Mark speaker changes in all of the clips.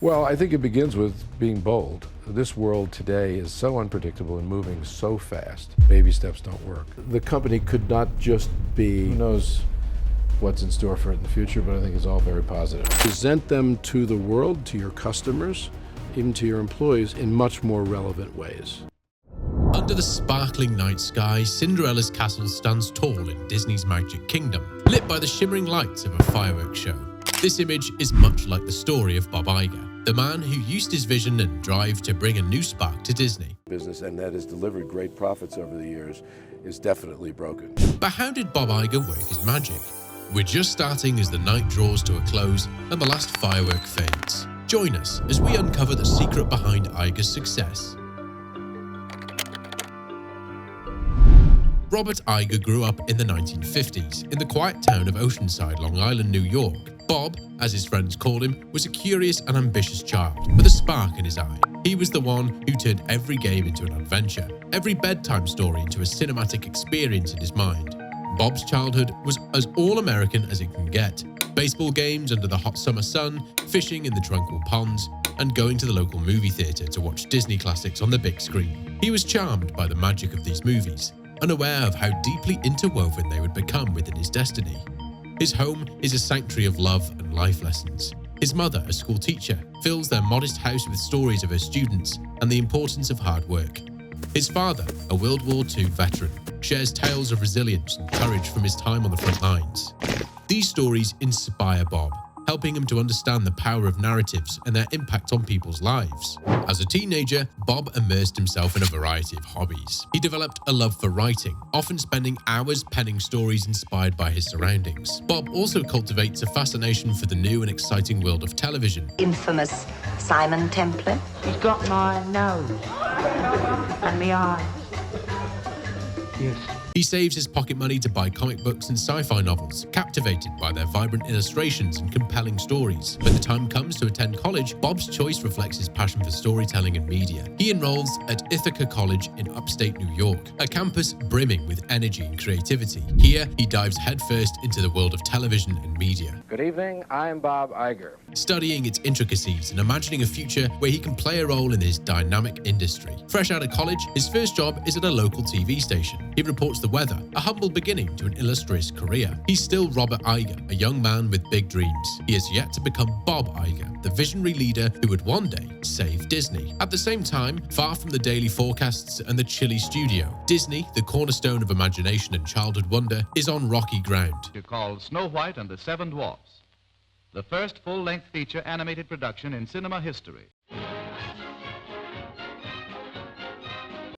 Speaker 1: Well, I think it begins with being bold. This world today is so unpredictable and moving so fast. Baby steps don't work. The company could not just be, who knows what's in store for it in the future, but I think it's all very positive. Present them to the world, to your customers, even to your employees in much more relevant ways.
Speaker 2: Under the sparkling night sky, Cinderella's castle stands tall in Disney's Magic Kingdom, lit by the shimmering lights of a fireworks show. This image is much like the story of Bob Iger, the man who used his vision and drive to bring a new spark to Disney.
Speaker 1: Business, and that has delivered great profits over the years, is definitely broken.
Speaker 2: But how did Bob Iger work his magic? We're just starting as the night draws to a close and the last firework fades. Join us as we uncover the secret behind Iger's success. Robert Iger grew up in the 1950s in the quiet town of Oceanside, Long Island, New York. Bob, as his friends called him, was a curious and ambitious child with a spark in his eye. He was the one who turned every game into an adventure, every bedtime story into a cinematic experience in his mind. Bob's childhood was as all-American as it can get. Baseball games under the hot summer sun, fishing in the tranquil ponds, and going to the local movie theater to watch Disney classics on the big screen. He was charmed by the magic of these movies, unaware of how deeply interwoven they would become within his destiny. His home is a sanctuary of love and life lessons. His mother, a school teacher, fills their modest house with stories of her students and the importance of hard work. His father, a World War II veteran, shares tales of resilience and courage from his time on the front lines. These stories inspire Bob, helping him to understand the power of narratives and their impact on people's lives. As a teenager, Bob immersed himself in a variety of hobbies. He developed a love for writing, often spending hours penning stories inspired by his surroundings. Bob also cultivates a fascination for the new and exciting world of television.
Speaker 3: Infamous Simon Templar.
Speaker 4: He's got my nose and my eyes. Yes.
Speaker 2: He saves his pocket money to buy comic books and sci-fi novels, captivated by their vibrant illustrations and compelling stories. When the time comes to attend college, Bob's choice reflects his passion for storytelling and media. He enrolls at Ithaca College in upstate New York, a campus brimming with energy and creativity. Here, he dives headfirst into the world of television and media.
Speaker 5: Good evening, I'm Bob Iger.
Speaker 2: Studying its intricacies and imagining a future where he can play a role in this dynamic industry. Fresh out of college, his first job is at a local TV station. He reports the weather, a humble beginning to an illustrious career. He's still Robert Iger, a young man with big dreams. He has yet to become Bob Iger, the visionary leader who would one day save Disney. At the same time, far from the daily forecasts and the chilly studio, Disney, the cornerstone of imagination and childhood wonder, is on rocky ground.
Speaker 6: Called Snow White and the Seven Dwarfs, the first full-length feature animated production in cinema history.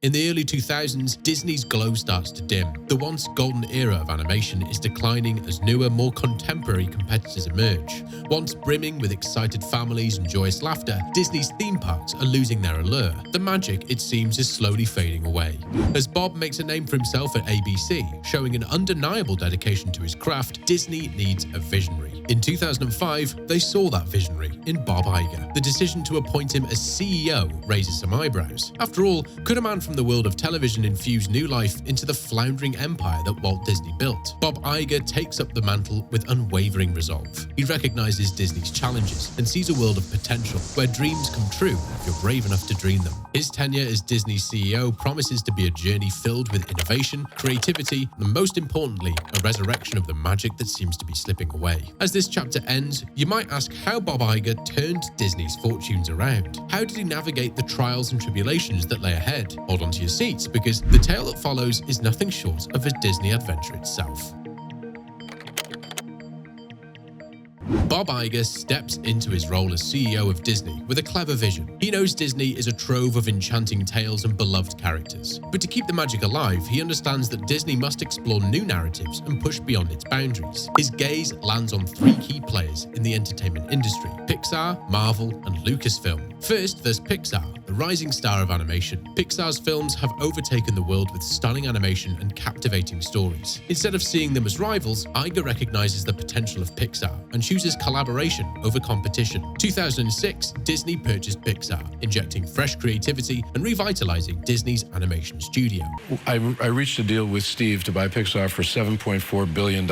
Speaker 2: In the early 2000s, Disney's glow starts to dim. The once golden era of animation is declining as newer, more contemporary competitors emerge. Once brimming with excited families and joyous laughter, Disney's theme parks are losing their allure. The magic, it seems, is slowly fading away. As Bob makes a name for himself at ABC, showing an undeniable dedication to his craft, Disney needs a visionary. In 2005, they saw that visionary in Bob Iger. The decision to appoint him as CEO raises some eyebrows. After all, could a man from the world of television infuse new life into the floundering empire that Walt Disney built? Bob Iger takes up the mantle with unwavering resolve. He recognizes Disney's challenges and sees a world of potential where dreams come true if you're brave enough to dream them. His tenure as Disney's CEO promises to be a journey filled with innovation, creativity, and most importantly, a resurrection of the magic that seems to be slipping away. As this chapter ends, you might ask how Bob Iger turned Disney's fortunes around. How did he navigate the trials and tribulations that lay ahead? Hold on to your seats, because the tale that follows is nothing short of a Disney adventure itself. Bob Iger steps into his role as CEO of Disney with a clever vision. He knows Disney is a trove of enchanting tales and beloved characters. But to keep the magic alive, he understands that Disney must explore new narratives and push beyond its boundaries. His gaze lands on three key players in the entertainment industry: Pixar, Marvel, and Lucasfilm. First, there's Pixar, the rising star of animation. Pixar's films have overtaken the world with stunning animation and captivating stories. Instead of seeing them as rivals, Iger recognizes the potential of Pixar and chooses collaboration over competition. 2006, Disney purchased Pixar, injecting fresh creativity and revitalizing Disney's animation studio.
Speaker 1: I reached a deal with Steve to buy Pixar for $7.4 billion.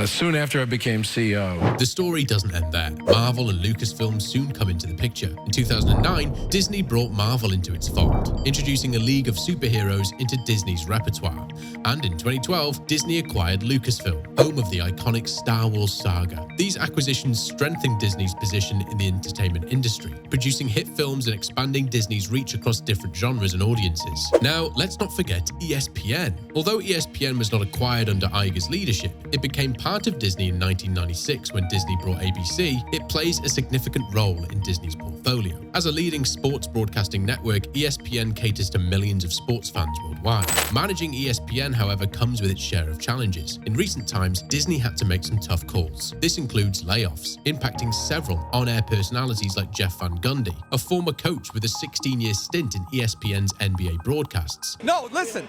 Speaker 1: soon after I became CEO.
Speaker 2: The story doesn't end there. Marvel and Lucasfilm soon come into the picture. In 2009, Disney brought Marvel into its fold, introducing a league of superheroes into Disney's repertoire. And in 2012, Disney acquired Lucasfilm, home of the iconic Star Wars saga. These acquisitions strengthened Disney's position in the entertainment industry, producing hit films and expanding Disney's reach across different genres and audiences. Now, let's not forget ESPN. Although ESPN was not acquired under Iger's leadership, it became part of Disney in 1996 when Disney bought ABC. It plays a significant role in Disney's portfolio. As a leading sports broadcasting network, ESPN caters to millions of sports fans worldwide. Managing ESPN, however, comes with its share of challenges. In recent times, Disney had to make some tough calls. This includes layoffs, impacting several on-air personalities like Jeff Van Gundy, a former coach with a 16-year stint in ESPN's NBA broadcasts.
Speaker 7: No, listen,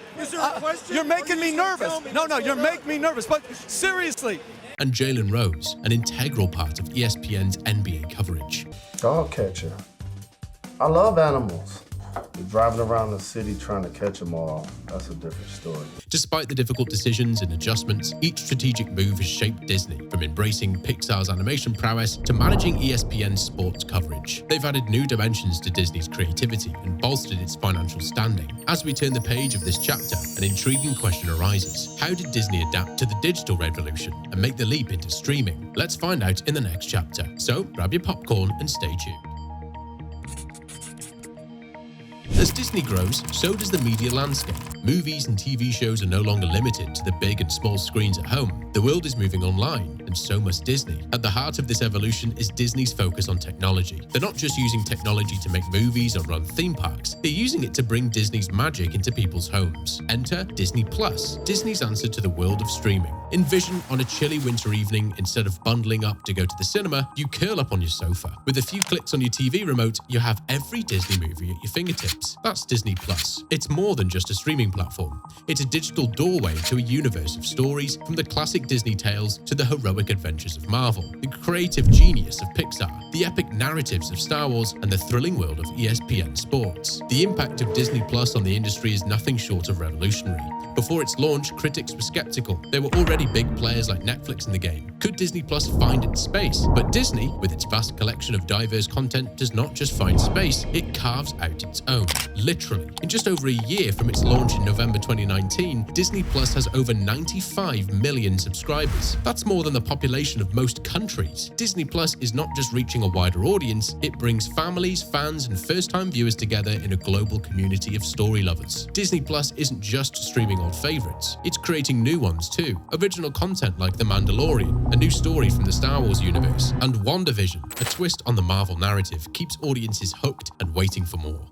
Speaker 7: you're making me nervous. No, you're making me nervous, but seriously.
Speaker 2: And Jalen Rose, an integral part of ESPN's NBA coverage.
Speaker 8: Dog catcher. I love animals. Driving around the city trying to catch them all, that's a different story.
Speaker 2: Despite the difficult decisions and adjustments, each strategic move has shaped Disney, from embracing Pixar's animation prowess to managing ESPN's sports coverage. They've added new dimensions to Disney's creativity and bolstered its financial standing. As we turn the page of this chapter, an intriguing question arises. How did Disney adapt to the digital revolution and make the leap into streaming? Let's find out in the next chapter. So grab your popcorn and stay tuned. As Disney grows, so does the media landscape. Movies and TV shows are no longer limited to the big and small screens at home. The world is moving online, and so must Disney. At the heart of this evolution is Disney's focus on technology. They're not just using technology to make movies or run theme parks, they're using it to bring Disney's magic into people's homes. Enter Disney Plus, Disney's answer to the world of streaming. Envision on a chilly winter evening, instead of bundling up to go to the cinema, you curl up on your sofa. With a few clicks on your TV remote, you have every Disney movie at your fingertips. That's Disney Plus. It's more than just a streaming platform. It's a digital doorway to a universe of stories, from the classic Disney tales to the heroic adventures of Marvel, the creative genius of Pixar, the epic narratives of Star Wars, and the thrilling world of ESPN sports. The impact of Disney Plus on the industry is nothing short of revolutionary. Before its launch, critics were skeptical. There were already big players like Netflix in the game. Could Disney Plus find its space? But Disney, with its vast collection of diverse content, does not just find space, it carves out its own. Literally. In just over a year from its launch in November 2019, Disney Plus has over 95 million subscribers. That's more than the population of most countries. Disney Plus is not just reaching a wider audience, it brings families, fans, and first-time viewers together in a global community of story lovers. Disney Plus isn't just streaming old favorites, it's creating new ones too. Original content like The Mandalorian, a new story from the Star Wars universe, and WandaVision, a twist on the Marvel narrative, keeps audiences hooked and waiting for more.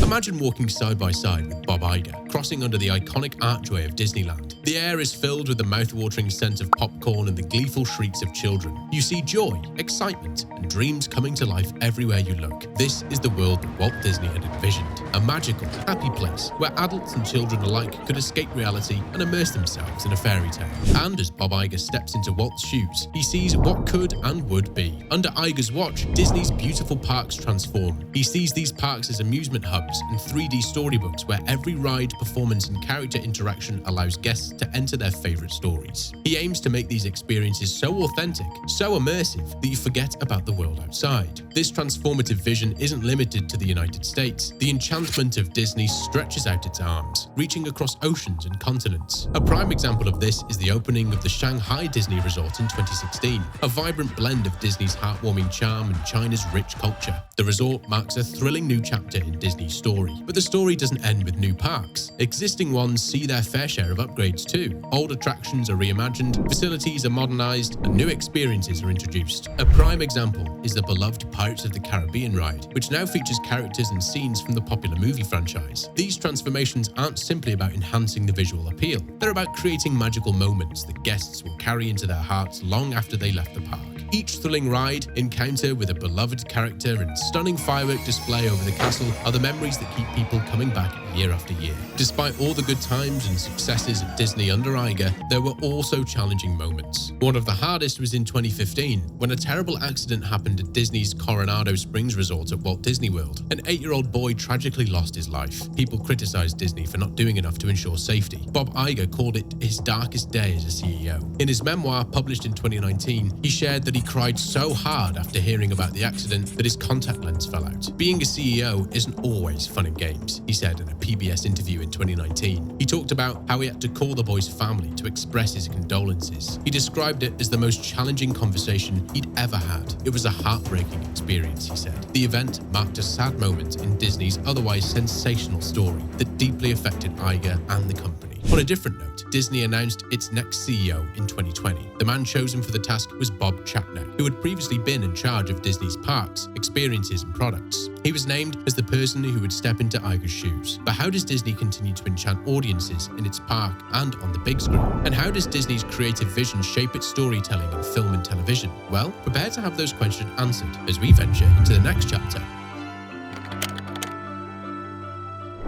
Speaker 2: Imagine walking side by side with Bob Iger, crossing under the iconic archway of Disneyland. The air is filled with the mouth-watering scent of popcorn and the gleeful shrieks of children. You see joy, excitement, and dreams coming to life everywhere you look. This is the world that Walt Disney had envisioned. A magical, happy place where adults and children alike could escape reality and immerse themselves in a fairy tale. And as Bob Iger steps into Walt's shoes, he sees what could and would be. Under Iger's watch, Disney's beautiful parks transform. He sees these parks as amusement hubs and 3D storybooks where every ride, performance, and character interaction allows guests to enter their favorite stories. He aims to make these experiences so authentic, so immersive, that you forget about the world outside. This transformative vision isn't limited to the United States. The enchantment of Disney stretches out its arms, reaching across oceans and continents. A prime example of this is the opening of the Shanghai Disney Resort in 2016, a vibrant blend of Disney's heartwarming charm and China's rich culture. The resort marks a thrilling new chapter in Disney's story. But the story doesn't end with new parks. Existing ones see their fair share of upgrades too. Old attractions are reimagined, facilities are modernized, and new experiences are introduced. A prime example is the beloved Pirates of the Caribbean ride, which now features characters and scenes from the popular movie franchise. These transformations aren't simply about enhancing the visual appeal. They're about creating magical moments that guests will carry into their hearts long after they left the park. Each thrilling ride, encounter with a beloved character, and stunning firework display over the castle are the memories that keep people coming back year after year. Despite all the good times and successes at Disney under Iger, there were also challenging moments. One of the hardest was in 2015, when a terrible accident happened at Disney's Coronado Springs Resort at Walt Disney World. An 8-year-old boy tragically lost his life. People criticized Disney for not doing enough to ensure safety. Bob Iger called it his darkest day as a CEO. In his memoir, published in 2019, he shared that he cried so hard after hearing about the accident that his contact lens fell out. Being a CEO isn't always fun and games, he said in a PBS interview in 2019. He talked about how he had to call the boy's family to express his condolences. He described it as the most challenging conversation he'd ever had. It was a heartbreaking experience, he said. The event marked a sad moment in Disney's otherwise sensational story that deeply affected Iger and the company. On a different note, Disney announced its next CEO in 2020. The man chosen for the task was Bob Iger, who had previously been in charge of Disney's parks, experiences, and products. He was named as the person who would step into Iger's shoes. But how does Disney continue to enchant audiences in its park and on the big screen? And how does Disney's creative vision shape its storytelling in film and television? Well, prepare to have those questions answered as we venture into the next chapter.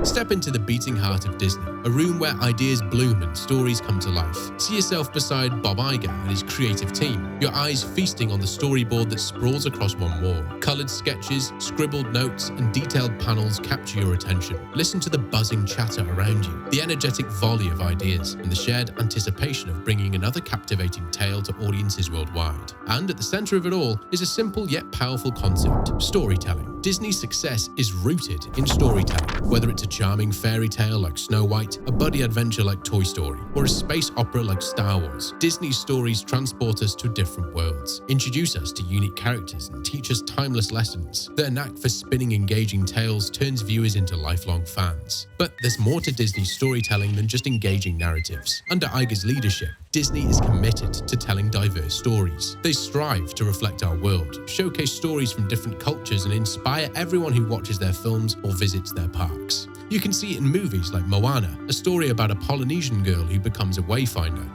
Speaker 2: Step into the beating heart of Disney, a room where ideas bloom and stories come to life. See yourself beside Bob Iger and his creative team, your eyes feasting on the storyboard that sprawls across one wall. Colored sketches, scribbled notes, and detailed panels capture your attention. Listen to the buzzing chatter around you, the energetic volley of ideas, and the shared anticipation of bringing another captivating tale to audiences worldwide. And at the center of it all is a simple yet powerful concept: storytelling. Disney's success is rooted in storytelling, whether it's a charming fairy tale like Snow White, a buddy adventure like Toy Story, or a space opera like Star Wars. Disney's stories transport us to different worlds, introduce us to unique characters, and teach us timeless lessons. Their knack for spinning engaging tales turns viewers into lifelong fans. But there's more to Disney's storytelling than just engaging narratives. Under Iger's leadership, Disney is committed to telling diverse stories. They strive to reflect our world, showcase stories from different cultures, and inspire everyone who watches their films or visits their parks. You can see it in movies like Moana, a story about a Polynesian girl who becomes a wayfinder.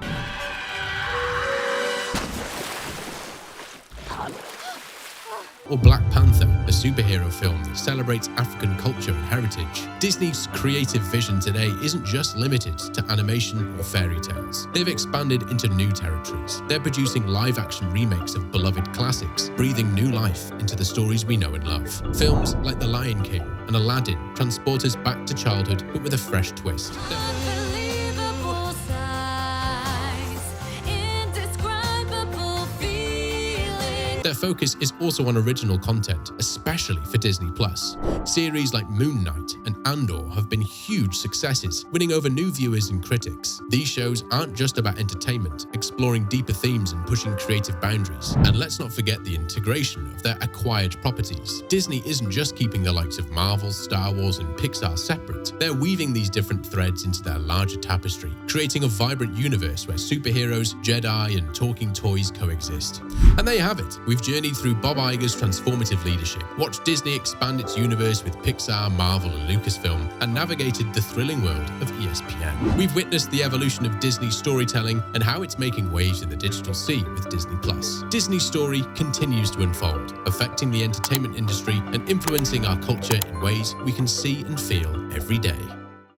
Speaker 2: Or Black Panther, a superhero film that celebrates African culture and heritage. Disney's creative vision today isn't just limited to animation or fairy tales. They've expanded into new territories. They're producing live-action remakes of beloved classics, breathing new life into the stories we know and love. Films like The Lion King and Aladdin transport us back to childhood, but with a fresh twist. Their focus is also on original content, especially for Disney+. Series like Moon Knight and Andor have been huge successes, winning over new viewers and critics. These shows aren't just about entertainment, exploring deeper themes and pushing creative boundaries. And let's not forget the integration of their acquired properties. Disney isn't just keeping the likes of Marvel, Star Wars, and Pixar separate. They're weaving these different threads into their larger tapestry, creating a vibrant universe where superheroes, Jedi, and talking toys coexist. And there you have it. We've journeyed through Bob Iger's transformative leadership, watched Disney expand its universe with Pixar, Marvel, and Lucasfilm, and navigated the thrilling world of ESPN. We've witnessed the evolution of Disney's storytelling and how it's making waves in the digital sea with Disney+. Disney's story continues to unfold, affecting the entertainment industry and influencing our culture in ways we can see and feel every day.